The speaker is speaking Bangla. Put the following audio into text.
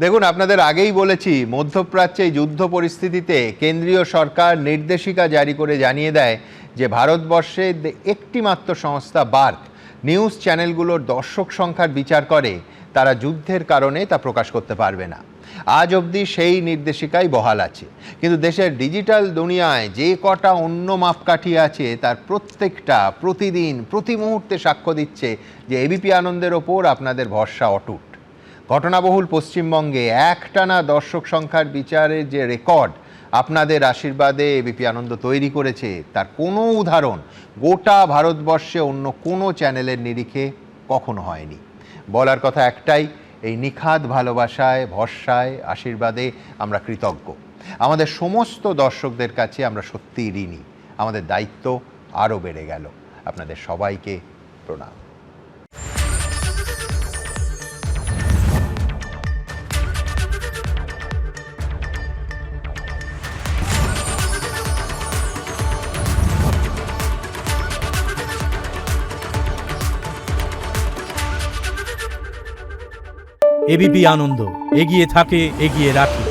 দেখুন, আপনাদের আগেই বলেছি, মধ্যপ্রাচ্যে যুদ্ধ পরিস্থিতিতে কেন্দ্রীয় সরকার নির্দেশিকা জারি করে জানিয়ে দেয় যে ভারতবর্ষে একটি মাত্র সংস্থা বার্ক নিউজ চ্যানেলগুলোর দর্শক সংখ্যার বিচার করে তারা যুদ্ধের কারণে তা প্রকাশ করতে পারবে না। আজ অবধি সেই নির্দেশিকাই বহাল আছে, কিন্তু দেশের ডিজিটাল দুনিয়ায় যে কটা অন্য মাপকাঠি আছে তার প্রত্যেকটা প্রতিদিন প্রতি মুহূর্তে সাক্ষ্য দিচ্ছে যে এবিপি আনন্দের ওপর আপনাদের ভরসা অটুট। ঘটনাবহুল পশ্চিমবঙ্গে একটানা দর্শক সংখ্যার বিচারের যে রেকর্ড আপনাদের আশীর্বাদে এবিপি আনন্দ তৈরি করেছে, তার কোনো উদাহরণ গোটা ভারতবর্ষে অন্য কোনো চ্যানেলের নিরিখে কখনো হয়নি। বলার কথা একটাই, এই নিখাদ ভালোবাসায়, ভরসায়, আশীর্বাদে আমরা কৃতজ্ঞ। আমাদের সমস্ত দর্শকদের কাছে আমরা সত্যিই ঋণী। আমাদের দায়িত্ব আরও বেড়ে গেল। আপনাদের সবাইকে প্রণাম। এবিপি আনন্দ, এগিয়ে থাকে, এগিয়ে রাখে।